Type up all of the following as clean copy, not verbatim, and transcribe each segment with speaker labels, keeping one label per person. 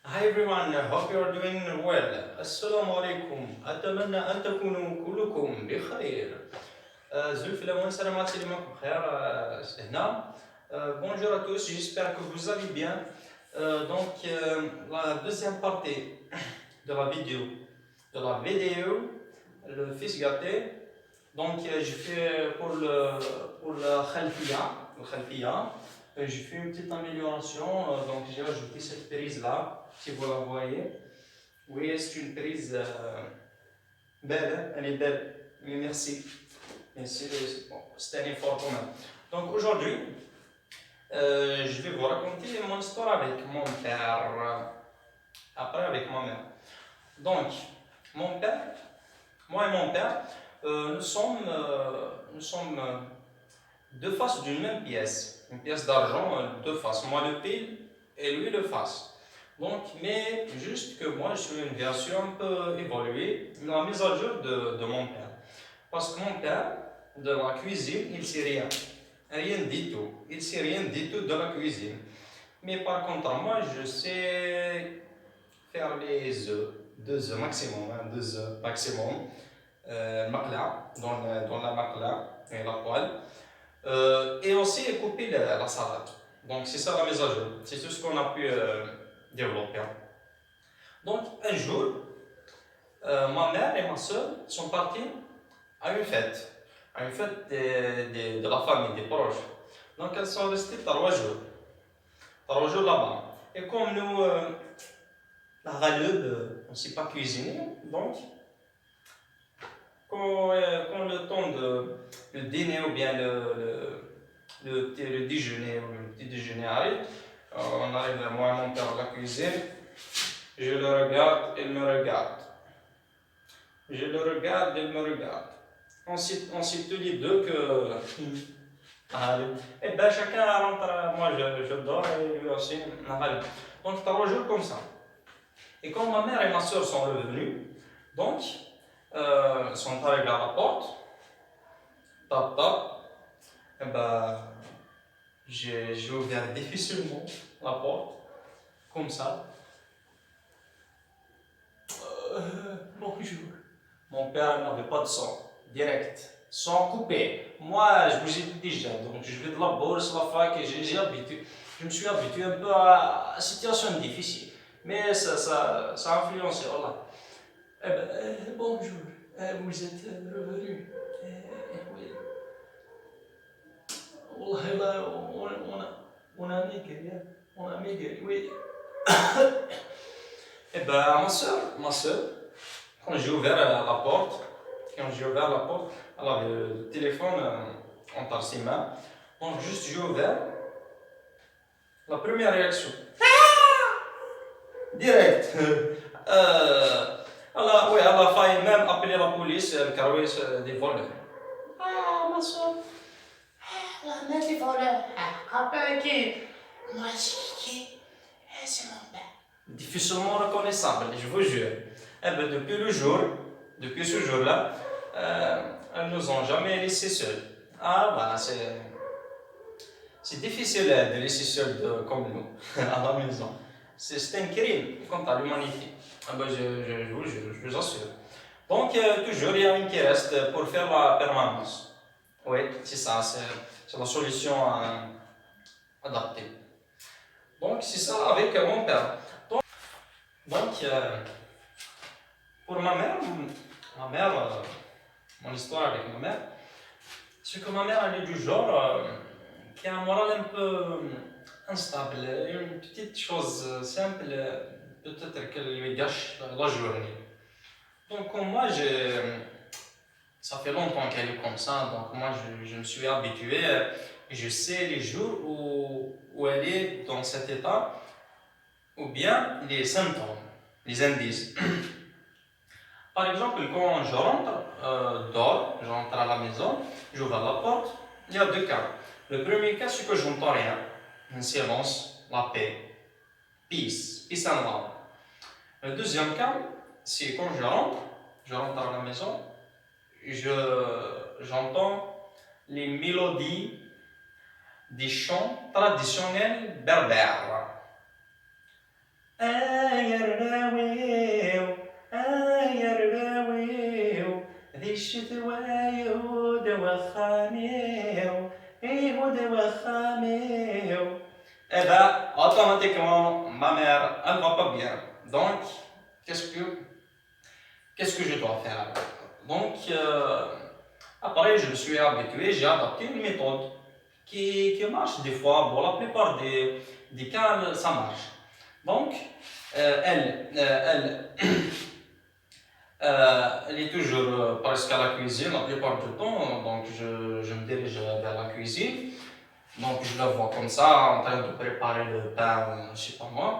Speaker 1: Hi everyone, I hope you are doing well. السلام عليكم. أتمنى أن تكونوا كلكم بخير. زلف الأوان سلامات معكم بخير هنا. Bonjour à tous, j'espère que vous allez bien. La deuxième partie de la vidéo, le fils gâté. Je fais pour le khalfiya, j'ai fait une petite amélioration. Donc, j'ai ajouté cette prise là, si vous la voyez. Oui, c'est une prise belle, elle est belle. Oui, merci. Merci, bon, c'est un effort quand même. Donc, aujourd'hui, je vais vous raconter mon histoire avec mon père, après avec ma mère. Donc, mon père, moi et mon père, nous sommes deux faces d'une même pièce. Une pièce d'argent, deux faces. Moi le pile et lui le face. Donc, mais juste que moi je suis une version un peu évoluée, la mise à jour de mon père. Parce que mon père, de la cuisine, il sait rien. Rien du tout. Il sait rien du tout de la cuisine. Mais par contre, moi, je sais faire les œufs. 2 œufs maximum, hein, 2 œufs maximum. Makla, dans la makla et la poêle. Et aussi couper la salade. Donc c'est ça la mise à jour. C'est tout ce qu'on a pu développer. Donc un jour, ma mère et ma soeur sont partis à une fête de la famille, des proches. Donc elles sont restées 3 jours là-bas. Et comme nous, la Ghaleb, on ne sait pas cuisiner, donc quand le temps de le dîner ou bien le déjeuner ou le petit déjeuner arrive, on arrive vers moi et mon père à la cuisine, je le regarde, il me regarde. Je le regarde, il me regarde. On sait tous les deux que. Allez. Et bien chacun rentre, moi je dors et lui aussi. Allez. Donc 3 jours comme ça. Et quand ma mère et ma soeur sont revenus, donc, sont arrivés à la porte, tap tap, et ben, j'ai ouvert difficilement la porte, comme ça. Bonjour. Mon père n'avait pas de son, direct, sans couper. Moi, je vous ai dit déjà, donc je vais de la bourse, la fac, et je me suis habitué un peu à la situation difficile. Mais ça a influencé, voilà. Eh ben, bonjour, vous êtes revenu. Oui. والله لا on a migré, oui. Et ben ma soeur, quand j'ai ouvert la porte, elle avait le téléphone entre ses mains. Donc juste j'ai ouvert, la première réaction, direct. Elle a failli même appeler la police, le carrosse des voleurs. Ah, ma soeur, la mère des voleurs. Après qui? Moi, c'est mon père. Difficilement reconnaissable, je vous jure. Eh ben, depuis ce jour-là, elles nous ont jamais laissés seuls. Ah, voilà, c'est difficile de laisser seuls comme nous, à la maison. C'est un crime contre l'humanité. Ah ben, je vous jure, je vous assure. Donc, toujours, il y a une qui reste pour faire la permanence. Oui, c'est ça, c'est la solution adaptée. Donc, c'est ça avec mon père. Donc, pour ma mère, mon histoire avec ma mère, c'est que ma mère, elle est du genre qui a un moral un peu instable. Une petite chose simple, peut-être qu'elle lui gâche la journée. Donc, comme moi, ça fait longtemps qu'elle est comme ça, donc moi, je me suis habitué. Je sais les jours où elle est dans cet état, ou bien les symptômes, les indices. Par exemple, quand je rentre je rentre à la maison, j'ouvre la porte, il y a 2 cas. Le premier cas, c'est que je n'entends rien, un silence, la paix, peace and love. Le deuxième cas, c'est quand je rentre à la maison, j'entends les mélodies des chants traditionnels berbères. يرناويو يرناويو ذي الشتوى يهود وخاميو يهود وخاميو. Eh ben, automatiquement, ma mère, elle va pas bien. Donc, qu'est-ce que je dois faire? Donc, après, je me suis habitué, j'ai adapté une méthode qui marche des fois. Bon, la plupart des cas, ça marche. Donc, elle est toujours presque à la cuisine la plupart du temps. Donc, je me dirige vers la cuisine. Donc, je la vois comme ça, en train de préparer le pain, je sais pas moi.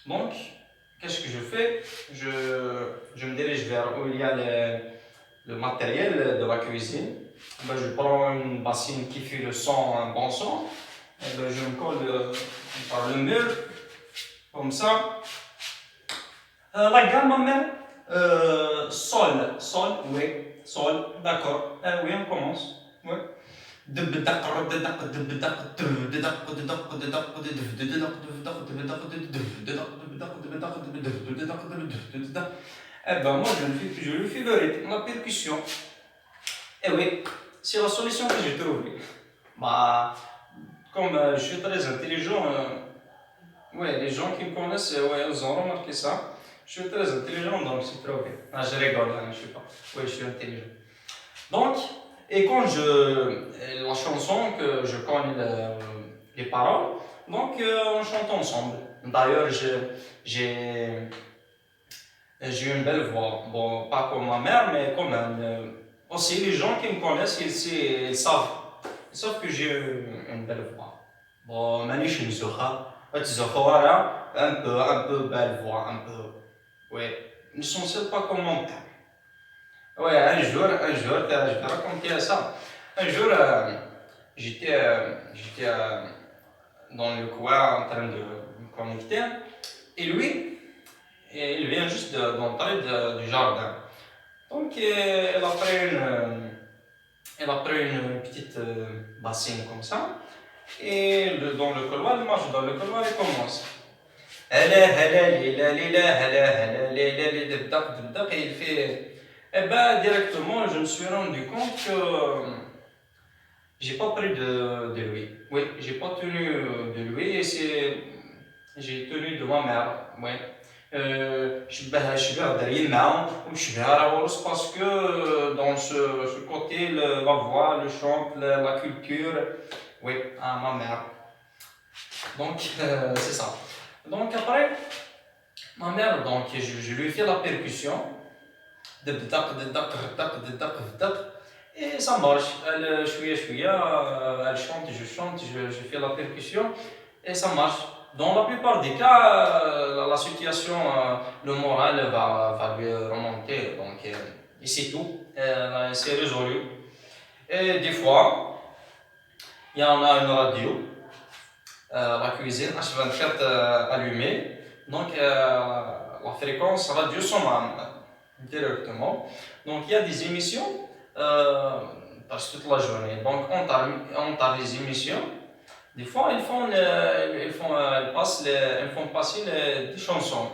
Speaker 1: Donc, qu'est-ce que je fais? Je me dirige vers où il y a le matériel de la cuisine. Ben, je prends une bassine qui fait le son, un bon son. Et ben, je me colle par le mur, comme ça. La gamme même, sol, oui, sol, d'accord. Oui, on commence. Oui. Eh ben moi je lui fais le rythme, la percussion. Et oui, c'est la solution que j'ai trouvée. Bah, comme je suis très intelligent, ouais, les gens qui me connaissent, ouais, ils ont remarqué ça. Je suis très intelligent, donc c'est trouvé. Ah, je rigole, hein, je sais pas. Oui, je suis intelligent. Donc, et quand la chanson, que je connais les paroles, donc on chante ensemble. D'ailleurs, j'ai une belle voix. Bon, pas comme ma mère, mais quand même. Aussi, les gens qui me connaissent, ils savent que j'ai une belle voix. Bon, مانيش نسوخها تزوخوها un peu belle voix, un peu. Ouais, ne sont pas comme mon père. Ouais, je vais raconter ça. Un jour, j'étais dans le coin en train de me connecter, et lui, il vient juste d'entrer du jardin. Donc, il a pris une petite bassine comme ça, et dans le couloir, il marche dans le couloir et commence. Et il fait. Eh ben, directement, je me suis rendu compte que j'ai pas pris de lui. Oui, j'ai pas tenu de lui et j'ai tenu de ma mère. Oui. Je vais derrière main ou je vais à la hausse parce que dans ce côté, la voix, le chant, la culture, oui, à ma mère. Donc, c'est ça. Donc, après, ma mère, donc, je lui ai fait la percussion. Et ça marche. Elle chante, je chante, je fais la percussion et ça marche. Dans la plupart des cas, la situation, le moral va lui remonter. Donc, et c'est tout. C'est résolu. Et des fois, il y en a une radio, la cuisine H24 allumée. Donc, la fréquence radio sonne directement. Donc il y a des émissions parce toute la journée. Donc on t'a les émissions. Des fois ils font passer des chansons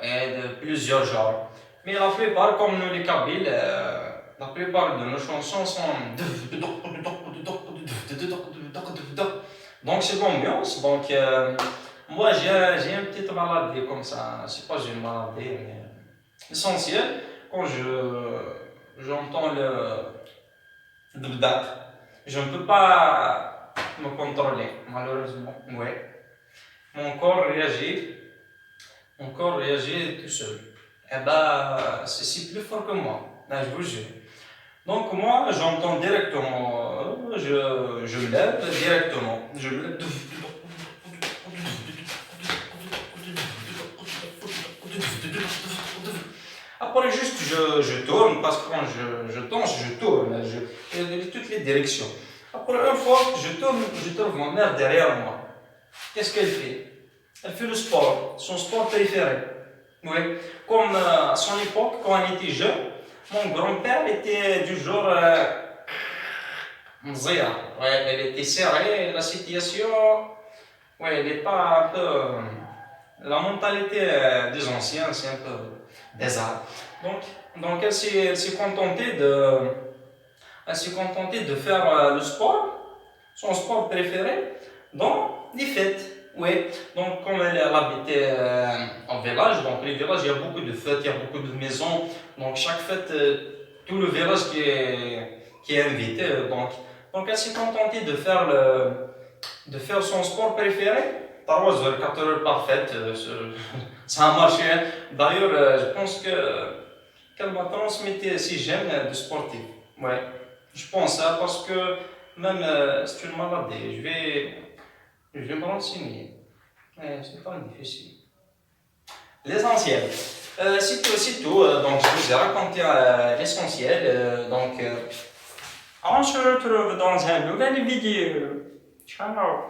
Speaker 1: de plusieurs genres. Mais la plupart, comme nous les Kabyles, la plupart de nos chansons sont donc c'est l'ambiance. Donc moi j'ai une petite maladie comme ça. C'est pas une maladie, mais essentiel, quand j'entends le dbdak, je ne peux pas me contrôler, malheureusement. Ouais. Mon corps réagit tout seul. Et bah, c'est plus fort que moi, là, je vous jure. Donc moi, j'entends directement, je me lève directement, je me lève. Après, juste, je tourne, parce que quand je danse, je tourne, toutes les directions. Après, une fois que je tourne, je trouve ma mère derrière moi. Qu'est-ce qu'elle fait? Elle fait le sport, son sport préféré. Oui, comme à son époque, quand elle était jeune, mon grand-père était du genre mzia. Ouais, elle était serrée, la situation, ouais, elle n'est pas un peu La mentalité des anciens, c'est un peu bizarre. Donc elle s'est contentée de faire le sport, son sport préféré, dans les fêtes. Oui, donc comme elle habitait en village, donc les villages, il y a beaucoup de fêtes, il y a beaucoup de maisons, donc chaque fête, tout le village qui est invité, donc elle s'est contentée de faire son sport préféré, 3 heures, 4 heures parfaites, ça a marché. D'ailleurs, je pense qu'elle m'a transmis ses gènes de sportif. Ouais, je pense ça parce que même c'est une maladie. Je vais me renseigner. Mais c'est pas difficile. L'essentiel. C'est tout. Donc, je vous ai raconté l'essentiel. On se retrouve dans un nouvel vidéo. Ciao.